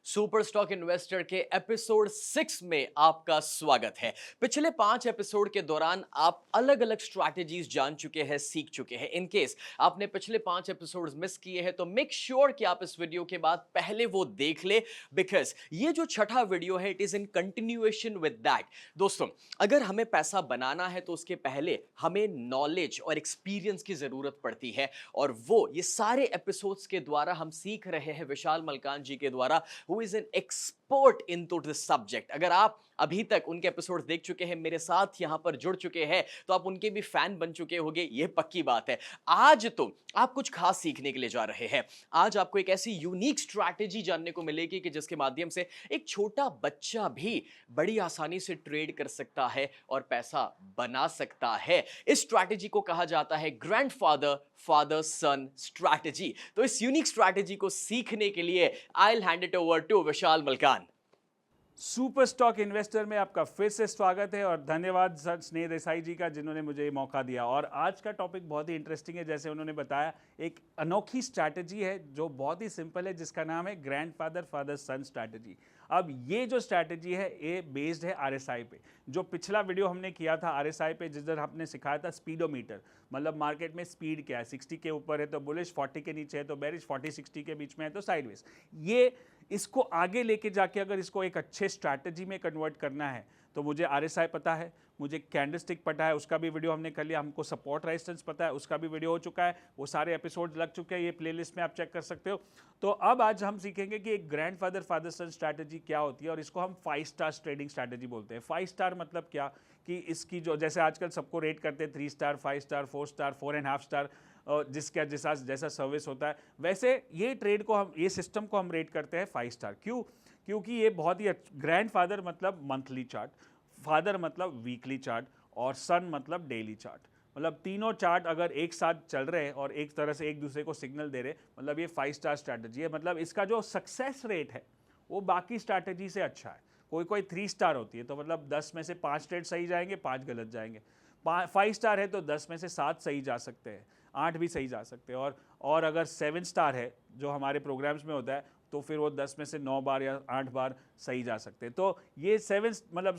Super stock investor के episode 6 में आपका स्वागत है। पिछले 5 एपिसोड के दौरान आप अलग-अलग स्ट्रैटेजीज जान चुके हैं, सीख चुके हैं। इन केस आपने पिछले 5 एपिसोड्स मिस किए हैं तो मेक श्योर कि आप इस वीडियो के बाद पहले वो देख ले, बिकॉज़ ये जो छठा वीडियो है it is in continuation with that. दोस्तों, अगर हमें पैसा बनाना है तो उसके पहले हमें नॉलेज और एक्सपीरियंस की जरूरत पड़ती है, और वो ये सारे एपिसोड्स के द्वारा हम सीख रहे हैं विशाल मलकान जी के द्वारा, who is an expert into this subject। अगर आप अभी तक उनके एपिसोड्स देख चुके हैं, मेरे साथ यहां पर जुड़ चुके हैं, तो आप उनके भी फैन बन चुके होंगे, ये पक्की बात है। आज तो आप कुछ खास सीखने के लिए जा रहे हैं। आज आपको एक ऐसी यूनिक स्ट्रैटेजी जानने को मिलेगी कि जिसके माध्यम से एक छोटा बच्चा भी बड़ी आसानी से ट्रेड कर सकता है और पैसा बना सकता है। इस स्ट्रैटेजी को कहा जाता है ग्रैंडफादर फादर सन स्ट्रैटेजी। तो इस यूनिक स्ट्रैटेजी को सीखने के लिए I will hand it over to Vishal Malkan. Super stock investor में आपका फिर से स्वागत है और धन्यवाद सर स्नेह देसाई जी का, जिन्होंने मुझे ये मौका दिया। और आज का टॉपिक बहुत ही इंटरेस्टिंग है। जैसे उन्होंने बताया, एक अनोखी स्ट्रैटेजी है जो बहुत ही सिंपल है, जिसका नाम है ग्रैंडफादर फादर सन स्ट्रैटेजी। अब ये जो स्ट्रैटेजी है ये बेस्ड है आरएसआई पे। जो पिछला वीडियो हमने किया था आरएसआई पे, जिधर हमने सिखाया था स्पीडोमीटर, मतलब मार्केट में स्पीड क्या है, 60 के ऊपर है तो बुलिश, 40 के नीचे है तो बेरिश, 40-60 के बीच में है तो साइडवेज। ये इसको आगे लेके जाके अगर इसको एक अच्छे स्ट्रैटेजी में कन्वर्ट करना है तो मुझे आरएसआई पता है, मुझे कैंडलस्टिक पता है, उसका भी वीडियो हमने कर लिया, हमको सपोर्ट रेजिस्टेंस पता है, उसका भी वीडियो हो चुका है, वो सारे एपिसोड लग चुके हैं, ये प्लेलिस्ट में आप चेक कर सकते हो। तो अब आज हम सीखेंगे कि एक ग्रैंडफादर फादर सन स्ट्रैटेजी क्या होती है, और इसको हम 5 स्टार ट्रेडिंग स्ट्रैटेजी बोलते हैं। 5 स्टार मतलब क्या, कि इसकी जो जैसे आजकल सबको रेट करते हैं 3 स्टार, 5 स्टार, 4 स्टार, 4.5 स्टार, जिसका जैसा सर्विस होता है, वैसे ये ट्रेड को हम, ये सिस्टम को हम रेट करते हैं 5 स्टार। क्यों? क्योंकि ये बहुत ही ग्रैंडफादर मतलब मंथली चार्ट, फादर मतलब वीकली चार्ट, और सन मतलब डेली चार्ट। मतलब तीनों चार्ट अगर एक साथ चल रहे हैं और एक तरह से एक दूसरे को सिग्नल दे रहे, मतलब ये 5 स्टार स्ट्रैटेजी है। मतलब इसका जो सक्सेस रेट है वो बाकी स्ट्रैटेजी से अच्छा है। कोई कोई 3 स्टार होती है तो मतलब 10 में से 5 ट्रेड सही जाएंगे, 5 गलत जाएंगे। 5 स्टार है तो 10 में से 7 सही जा सकते हैं, 8 भी सही जा सकते हैं। और अगर 7 स्टार है जो हमारे प्रोग्राम्स में होता है, तो फिर वो 10 में से 9 बार या 8 बार सही जा सकते हैं। तो ये 7 मतलब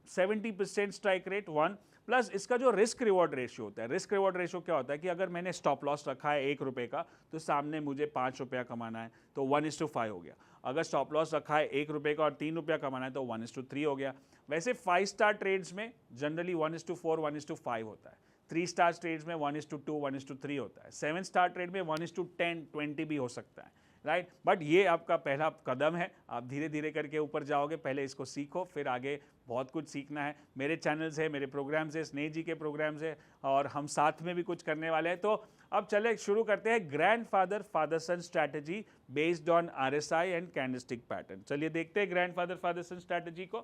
70% स्ट्राइक रेट 1, प्लस इसका जो रिस्क रिवॉर्ड रेशियो होता है। रिस्क रिवॉर्ड रेशियो क्या होता है कि अगर मैंने स्टॉप लॉस रखा है 1 रुपये का, तो सामने मुझे 5 रुपया कमाना है, तो 1:5 हो गया। अगर स्टॉप लॉस रखा है 1 रुपये का और 3 रुपया कमाना है तो 1:3 हो गया। वैसे 5 स्टार ट्रेड्स में जनरली 1:4, 1:5 होता है। 3 स्टार ट्रेड्स में 1:2, 1:3 होता है। 7 स्टार ट्रेड में 1:10, 20 भी हो सकता है, राइट। बट ये आपका पहला कदम है, आप धीरे धीरे करके ऊपर जाओगे। पहले इसको सीखो, फिर आगे बहुत कुछ सीखना है। मेरे चैनल्स है, मेरे प्रोग्राम्स है, स्नेह जी के प्रोग्राम्स है, और हम साथ में भी कुछ करने वाले हैं। तो अब चले शुरू करते हैं grandfather father son strategy based on RSI and candlestick pattern. चलिए देखते हैं ग्रैंडफादर फादर सन स्ट्रैटेजी को।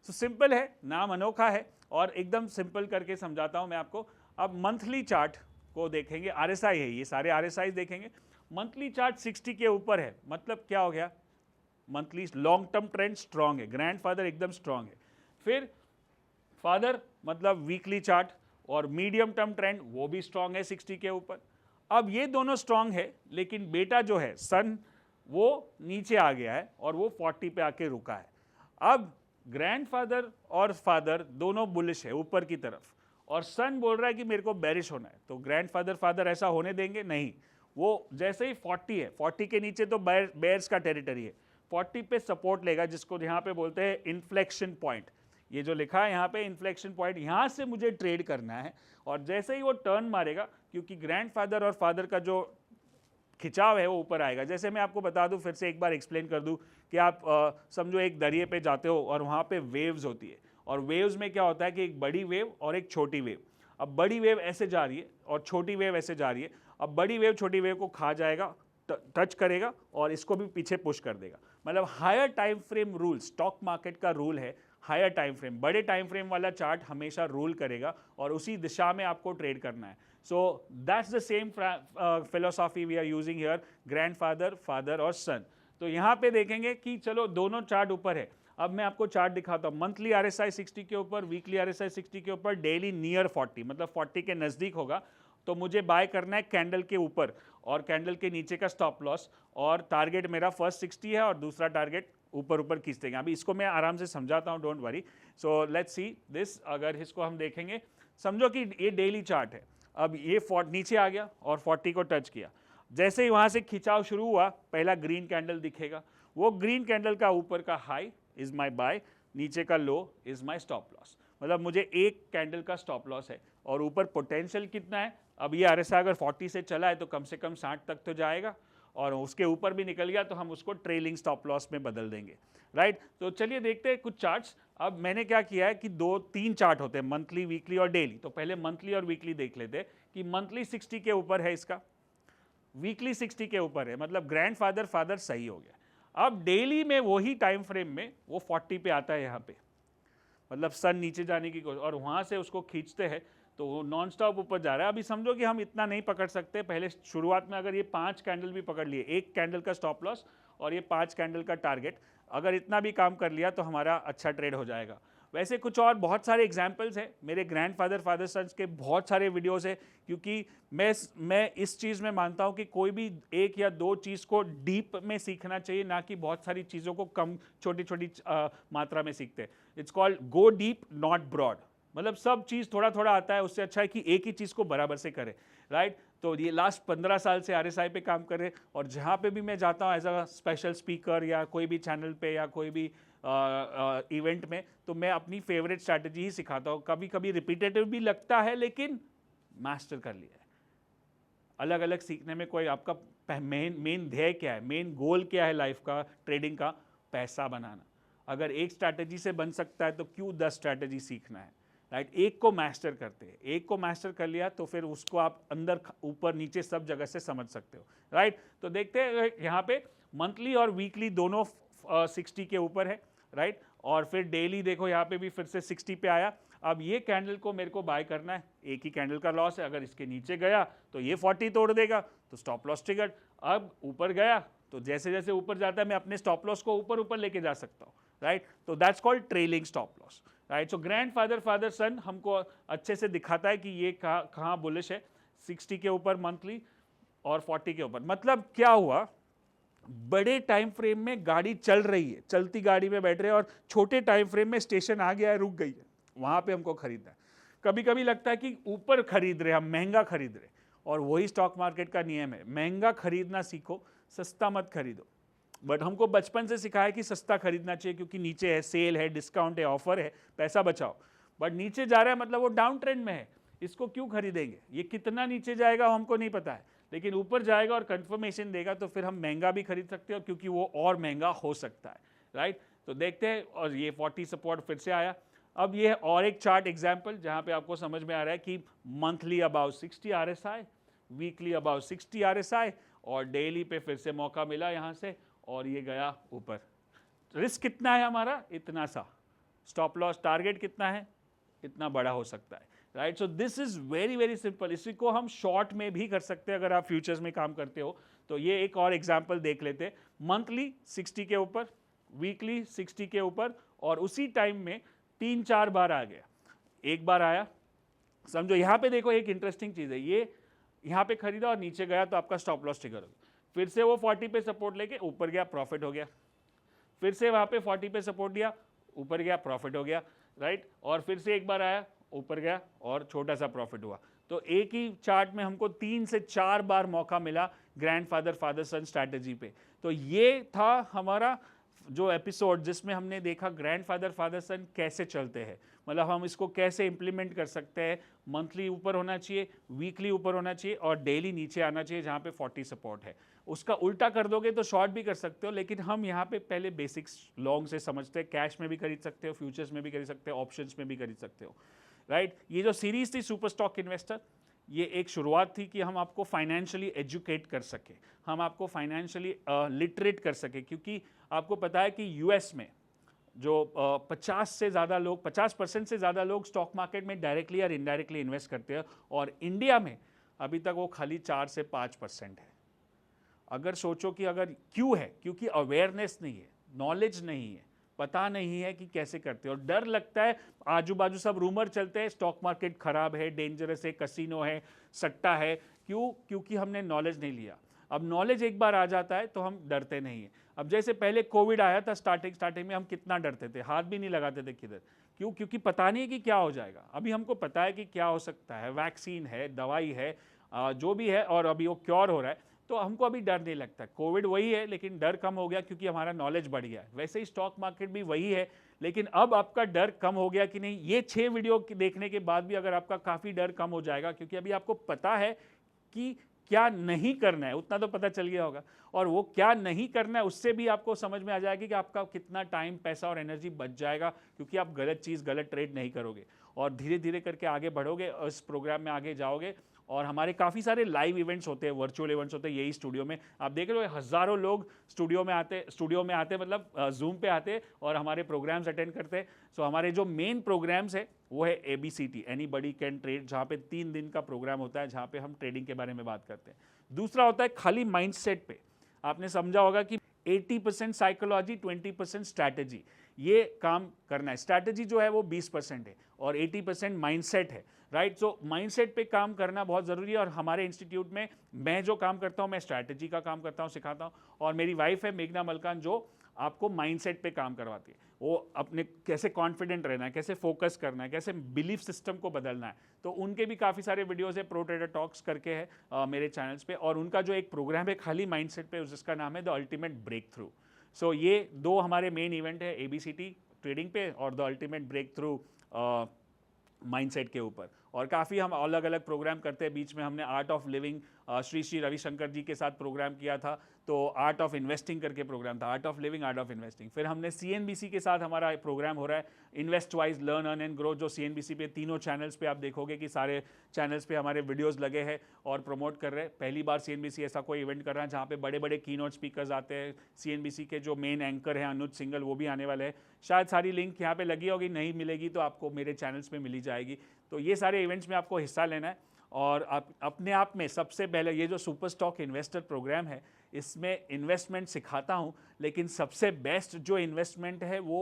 तो सिंपल है, नाम अनोखा है, और एकदम सिंपल करके समझाता हूं मैं आपको। अब मंथली चार्ट को देखेंगे, आरएसआई है, ये सारे आरएसआई देखेंगे। मंथली चार्ट 60 के ऊपर है, मतलब क्या हो गया, monthly long term trend strong है, ग्रैंडफादर एकदम स्ट्रांग है। फिर फादर मतलब वीकली चार्ट और मीडियम टर्म ट्रेंड वो भी स्ट्रांग है 60 के ऊपर। अब ये दोनों स्ट्रांग है, लेकिन बेटा जो है सन, वो नीचे आ गया है और वो 40 पे आके रुका है। अब ग्रैंडफादर और फादर दोनों बुलिश है ऊपर की तरफ, और सन बोल रहा है कि मेरे को बेरिश होना है। तो ग्रैंडफादर फादर ऐसा होने देंगे नहीं। वो जैसे ही 40 है, 40 के नीचे तो बेयर्स का टेरिटरी है, 40 पे सपोर्ट लेगा, जिसको यहाँ पे बोलते हैं इन्फ्लेक्शन पॉइंट। ये जो लिखा है यहाँ पे इन्फ्लेक्शन पॉइंट, यहाँ से मुझे ट्रेड करना है। और जैसे ही वो टर्न मारेगा, क्योंकि ग्रैंडफादर और फादर का जो खिंचाव है वो ऊपर आएगा। जैसे मैं आपको बता दूं, फिर से एक बार एक्सप्लेन कर दूं, कि आप समझो एक दरिया पे जाते हो और वहाँ पे वेव्स होती है, और वेव्स में क्या होता है कि एक बड़ी वेव और एक छोटी वेव। अब बड़ी वेव ऐसे जा रही है और छोटी वेव ऐसे जा रही है। अब बड़ी वेव छोटी वेव को खा जाएगा, टच करेगा और इसको भी पीछे पुश कर देगा। मतलब higher time frame rule, stock market का रूल है हायर टाइम फ्रेम। बड़े टाइम फ्रेम वाला चार्ट हमेशा रूल करेगा और उसी दिशा में आपको ट्रेड करना है। So that's the same philosophy we are using here, grandfather father और सन। तो यहाँ पे देखेंगे कि चलो दोनों चार्ट ऊपर है। अब मैं आपको चार्ट दिखाता हूँ। मंथली आरएसआई 60 के ऊपर, वीकली आरएसआई 60 के ऊपर, डेली नियर 40, मतलब 40 के नज़दीक होगा। तो मुझे बाय करना है कैंडल के ऊपर और कैंडल के नीचे का स्टॉप लॉस, और टारगेट मेरा फर्स्ट 60 है और दूसरा टारगेट ऊपर ऊपर खींच देंगे। अभी इसको मैं आराम से समझाता हूँ, don't worry. So let's see this. अगर इसको हम देखेंगे, समझो कि ये डेली चार्ट है। अब ये नीचे आ गया और 40 को टच किया। जैसे ही वहाँ से खिंचाव शुरू हुआ, पहला ग्रीन कैंडल दिखेगा। वो ग्रीन कैंडल का ऊपर का हाई इज माय बाय, नीचे का लो इज माय स्टॉप लॉस। मतलब मुझे एक कैंडल का स्टॉप लॉस है और ऊपर पोटेंशियल कितना है। अब ये आरएसआई अगर 40 से चला है तो कम से कम 60 तक तो जाएगा, और उसके ऊपर भी निकल गया तो हम उसको ट्रेलिंग स्टॉप लॉस में बदल देंगे, राइट। तो चलिए देखते हैं कुछ चार्ट्स। अब मैंने क्या किया है कि 2-3 चार्ट होते हैं, मंथली, वीकली और डेली। तो पहले मंथली और वीकली देख लेते हैं कि मंथली 60 के ऊपर है इसका, वीकली 60 के ऊपर है, मतलब ग्रैंडफादर फादर सही हो गया। अब डेली में वही टाइम फ्रेम में वो 40 पे आता है यहाँ पे, मतलब सन नीचे जाने की कोशिश, और वहाँ से उसको खींचते हैं तो वो नॉन स्टॉप ऊपर जा रहा है। अभी समझो कि हम इतना नहीं पकड़ सकते। पहले शुरुआत में अगर ये 5 कैंडल भी पकड़ लिए, एक कैंडल का स्टॉप लॉस और ये 5 कैंडल का टारगेट, अगर इतना भी काम कर लिया तो हमारा अच्छा ट्रेड हो जाएगा। वैसे कुछ और बहुत सारे एग्जाम्पल्स हैं, मेरे ग्रैंडफादर फादर सन्स के बहुत सारे वीडियोस हैं, क्योंकि मैं इस चीज़ में मानता हूँ कि कोई भी एक या दो चीज़ को डीप में सीखना चाहिए, ना कि बहुत सारी चीज़ों को कम छोटी छोटी मात्रा में सीखते हैं। It's called go deep not broad, मतलब सब चीज़ थोड़ा थोड़ा आता है, उससे अच्छा है कि एक ही चीज़ को बराबर से करें, राइट। तो ये लास्ट 15 साल से आरएसआई पे काम कर रहे हैं, और जहाँ पे भी मैं जाता हूँ एज अ स्पेशल स्पीकर या कोई भी चैनल पे या कोई भी इवेंट में, तो मैं अपनी फेवरेट स्ट्रैटेजी ही सिखाता हूँ। कभी कभी रिपीटेटिव भी लगता है, लेकिन मास्टर कर लिया है। अलग अलग सीखने में कोई आपका मेन ध्येय क्या है, मेन गोल क्या है लाइफ का, ट्रेडिंग का, पैसा बनाना। अगर एक स्ट्रैटेजी से बन सकता है तो क्यों 10 स्ट्रैटेजी सीखना है, राइट। एक को मास्टर करते हैं, एक को मास्टर कर लिया तो फिर उसको आप अंदर ऊपर नीचे सब जगह से समझ सकते हो, राइट। तो देखते हैं यहाँ पे मंथली और वीकली दोनों 60 के ऊपर है, राइट। और फिर डेली देखो यहाँ पे भी फिर से 60 पे आया। अब ये कैंडल को मेरे को बाय करना है, एक ही कैंडल का लॉस है। अगर इसके नीचे गया तो ये 40 तोड़ देगा, तो स्टॉप लॉस ट्रिगर्ड। अब ऊपर गया तो जैसे जैसे ऊपर जाता है मैं अपने स्टॉप लॉस को ऊपर ऊपर लेके जा सकता हूँ, राइट। तो that's called trailing stop loss, right. So grandfather father son हमको अच्छे से दिखाता है कि ये कहाँ बुलिश है, 60 के ऊपर मंथली और 40 के ऊपर। मतलब क्या हुआ, बड़े टाइम फ्रेम में गाड़ी चल रही है, चलती गाड़ी में बैठ रहे हैं, और छोटे टाइम फ्रेम में स्टेशन आ गया है, रुक गई है, वहाँ पे हमको खरीदना है। कभी कभी लगता है कि ऊपर खरीद रहे, हम महंगा खरीद रहे, और वही स्टॉक मार्केट का नियम है, महंगा खरीदना सीखो, सस्ता मत खरीदो। बट हमको बचपन से सिखाया कि सस्ता खरीदना चाहिए, क्योंकि नीचे है, सेल है, डिस्काउंट है, ऑफर है, पैसा बचाओ। बट नीचे जा रहा है मतलब वो डाउन ट्रेंड में है, इसको क्यों खरीदेंगे, ये कितना नीचे जाएगा हमको नहीं पता है, लेकिन ऊपर जाएगा और कंफर्मेशन देगा तो फिर हम महंगा भी खरीद सकते हैं, क्योंकि वो और महंगा हो सकता है, राइट। तो देखते हैं, और ये 40 सपोर्ट फिर से आया। अब ये और एक चार्ट एग्जाम्पल जहाँ पे आपको समझ में आ रहा है कि monthly about 60 RSI, weekly about 60 RSI, और डेली पे फिर से मौका मिला यहाँ से, और ये गया ऊपर। रिस्क कितना है हमारा, इतना सा। स्टॉप लॉस टारगेट कितना है, इतना बड़ा हो सकता है, right. So this is very very simple. इसी को हम शॉर्ट में भी कर सकते हैं अगर आप फ्यूचर्स में काम करते हो। तो ये एक और एग्जांपल देख लेते हैं। मंथली 60 के ऊपर, वीकली 60 के ऊपर, और उसी टाइम में 3-4 बार आ गया। एक बार आया, समझो यहाँ पे देखो एक इंटरेस्टिंग चीज़ है, ये यहाँ पे खरीदा और नीचे गया तो आपका स्टॉप लॉस ट्रिगर हो गया। फिर से वो 40 पे सपोर्ट लेके ऊपर गया, प्रॉफिट हो गया। फिर से वहाँ पे 40 पे सपोर्ट दिया, ऊपर गया, प्रॉफिट हो गया, राइट। और फिर से एक बार आया, ऊपर गया और छोटा सा प्रॉफिट हुआ। तो एक ही चार्ट में हमको 3 से 4 बार मौका मिला ग्रैंडफादर फादर सन स्ट्रैटेजी पे। तो ये था हमारा जो एपिसोड जिसमें हमने देखा ग्रैंडफादर फादर सन कैसे चलते हैं, मतलब हम इसको कैसे इंप्लीमेंट कर सकते हैं। मंथली ऊपर होना चाहिए, वीकली ऊपर होना चाहिए, और डेली नीचे आना चाहिए जहाँ पे 40 सपोर्ट है। उसका उल्टा कर दोगे तो शॉर्ट भी कर सकते हो, लेकिन हम यहाँ पे पहले बेसिक्स लॉन्ग से समझते हैं। कैश में भी खरीद सकते हो, फ्यूचर्स में भी खरीद सकते हो, ऑप्शंस में भी खरीद सकते हो, राइट। ये जो सीरीज थी सुपर स्टॉक इन्वेस्टर, ये एक शुरुआत थी कि हम आपको फाइनेंशियली एजुकेट कर सके, हम आपको फाइनेंशियली लिटरेट कर सके, क्योंकि आपको पता है कि यूएस में जो 50% से ज़्यादा लोग स्टॉक मार्केट में डायरेक्टली और इनडायरेक्टली इन्वेस्ट करते हैं, और इंडिया में अभी तक वो खाली 4 से 5% है। अगर सोचो कि अगर क्यों है, क्योंकि अवेयरनेस नहीं है, नॉलेज नहीं है, पता नहीं है कि कैसे करते हैं और डर लगता है। आजू बाजू सब रूमर चलते हैं, स्टॉक मार्केट खराब है, डेंजरस है, कसिनो है, सट्टा है। क्यों? क्योंकि हमने नॉलेज नहीं लिया। अब नॉलेज एक बार आ जाता है तो हम डरते नहीं हैं। अब जैसे पहले कोविड आया था, स्टार्टिंग में हम कितना डरते थे, हाथ भी नहीं लगाते थे किधर। क्यों? क्योंकि पता नहीं है कि क्या हो जाएगा। अभी हमको पता है कि क्या हो सकता है, वैक्सीन है, दवाई है, जो भी है, और अभी वो क्योर हो रहा है, तो हमको अभी डर नहीं लगता। कोविड वही है लेकिन डर कम हो गया क्योंकि हमारा नॉलेज बढ़ गया है। वैसे ही स्टॉक मार्केट भी वही है, लेकिन अब आपका डर कम हो गया कि नहीं। ये 6 वीडियो देखने के बाद भी अगर आपका काफ़ी डर कम हो जाएगा, क्योंकि अभी आपको पता है कि क्या नहीं करना है, उतना तो पता चल गया होगा। और वो क्या नहीं करना है उससे भी आपको समझ में आ जाएगा कि आपका कितना टाइम, पैसा और एनर्जी बच जाएगा, क्योंकि आप गलत चीज़, गलत ट्रेड नहीं करोगे और धीरे धीरे करके आगे बढ़ोगे और इस प्रोग्राम में आगे जाओगे। और हमारे काफ़ी सारे लाइव इवेंट्स होते हैं, वर्चुअल इवेंट्स होते हैं यही स्टूडियो में। आप देख रहे हो हज़ारों लोग स्टूडियो में आते मतलब जूम पे आते और हमारे प्रोग्राम्स अटेंड करते हैं। सो हमारे जो मेन प्रोग्राम्स है वो है ABCT, एनीबडी कैन ट्रेड, जहाँ पे 3 दिन का प्रोग्राम होता है, जहाँ पे हम ट्रेडिंग के बारे में बात करते हैं। दूसरा होता है खाली माइंडसेट पे। आपने समझा होगा कि 80% साइकोलॉजी, 20% स्ट्रैटेजी, ये काम करना है। स्ट्रैटेजी जो है वो 20% है और 80% माइंडसेट है, राइट। सो माइंडसेट पे काम करना बहुत ज़रूरी है। और हमारे इंस्टीट्यूट में मैं जो काम करता हूँ, मैं स्ट्रैटेजी का काम करता हूँ, सिखाता हूँ, और मेरी वाइफ है मेघना मलकान जो आपको माइंडसेट पे काम करवाती है। वो अपने कैसे कॉन्फिडेंट रहना है, कैसे फोकस करना है, कैसे बिलीफ सिस्टम को बदलना है। तो उनके भी काफ़ी सारे वीडियोस है, प्रो ट्रेडर टॉक्स करके है मेरे चैनल्स पे। और उनका जो एक प्रोग्राम है खाली माइंडसेट पे, जिसका नाम है the ultimate breakthrough. So ये 2 हमारे मेन इवेंट है, ABCT ट्रेडिंग पे और the ultimate breakthrough mindset के ऊपर। और काफ़ी हम अलग अलग प्रोग्राम करते हैं। बीच में हमने art of living Shri Ravishankar ji के साथ प्रोग्राम किया था, तो आर्ट ऑफ इन्वेस्टिंग करके प्रोग्राम था, art of living, art of investing. फिर हमने CNBC के साथ हमारा प्रोग्राम हो रहा है, invest wise, learn, earn and grow, जो CNBC पे तीनों चैनल्स पे आप देखोगे कि सारे चैनल्स पे हमारे वीडियोस लगे हैं और प्रमोट कर रहे हैं। पहली बार CNBC ऐसा कोई इवेंट कर रहा है जहाँ पे बड़े बड़े कीनोट स्पीकर्स आते हैं। CNBC के जो मेन एंकर हैं अनुज सिंगल, वो भी आने वाले हैं। शायद सारी लिंक यहाँ पे लगी होगी, नहीं मिलेगी तो आपको मेरे चैनल्स पे मिली जाएगी। तो ये सारे इवेंट्स में आपको हिस्सा लेना है। और आप अपने आप में सबसे पहले, ये जो सुपर स्टॉक इन्वेस्टर प्रोग्राम है, इसमें इन्वेस्टमेंट सिखाता हूँ, लेकिन सबसे बेस्ट जो इन्वेस्टमेंट है वो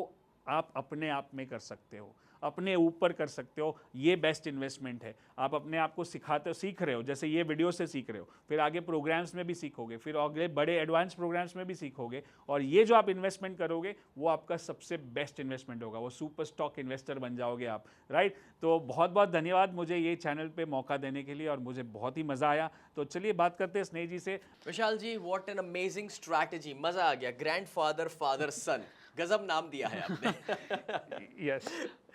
आप अपने आप में कर सकते हो, अपने ऊपर कर सकते हो। ये बेस्ट इन्वेस्टमेंट है। आप अपने आप को सिखाते हो, सीख रहे हो, जैसे ये वीडियो से सीख रहे हो, फिर आगे प्रोग्राम्स में भी सीखोगे, फिर अगले बड़े एडवांस प्रोग्राम्स में भी सीखोगे। और ये जो आप इन्वेस्टमेंट करोगे वो आपका सबसे बेस्ट इन्वेस्टमेंट होगा, वो सुपर स्टॉक इन्वेस्टर बन जाओगे आप, राइट। तो बहुत बहुत धन्यवाद मुझे ये चैनल पे मौका देने के लिए, और मुझे बहुत ही मज़ा आया। तो चलिए बात करते हैं स्नेह जी से। विशाल जी, व्हाट एन अमेजिंग स्ट्रैटेजी, मजा आ गया। ग्रैंडफादर, फादर, सन, गजब नाम दिया है आपने। यस,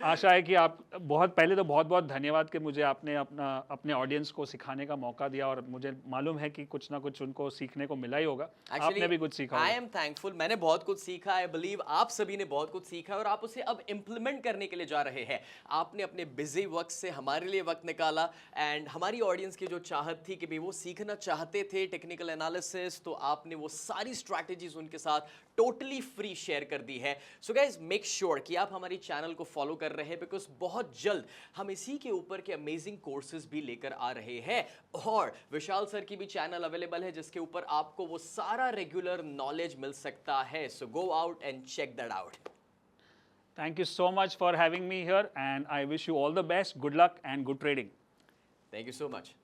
आशा है कि आप बहुत, पहले तो बहुत बहुत धन्यवाद कि मुझे आपने अपने ऑडियंस को सिखाने का मौका दिया, और मुझे मालूम है कि कुछ ना कुछ उनको सीखने को मिला ही होगा। आपने भी कुछ सीखा होगा। आई एम थैंकफुल, मैंने बहुत कुछ सीखा। आई बिलीव आप सभी ने बहुत कुछ सीखा और आप उसे अब इम्प्लीमेंट करने के लिए जा रहे हैं। आपने अपने बिजी वक्त से हमारे लिए वक्त निकाला, एंड हमारी ऑडियंस की जो चाहत थी कि भाई वो सीखना चाहते थे टेक्निकल एनालिसिस, तो आपने वो सारी स्ट्रैटेजीज उनके साथ टोटली फ्री शेयर कर दी है। सो गाइज, मेक श्योर कि आप हमारी चैनल को फॉलो कर रहे हैं, बिकॉज बहुत जल्द हम इसी के ऊपर के अमेजिंग कोर्सेज भी लेकर आ रहे हैं। और विशाल सर की भी चैनल अवेलेबल है जिसके ऊपर आपको वो सारा रेगुलर नॉलेज मिल सकता है। So go out and check that out. Thank you so much for having me here, and I wish you all the best, good luck and good trading. Thank you so much.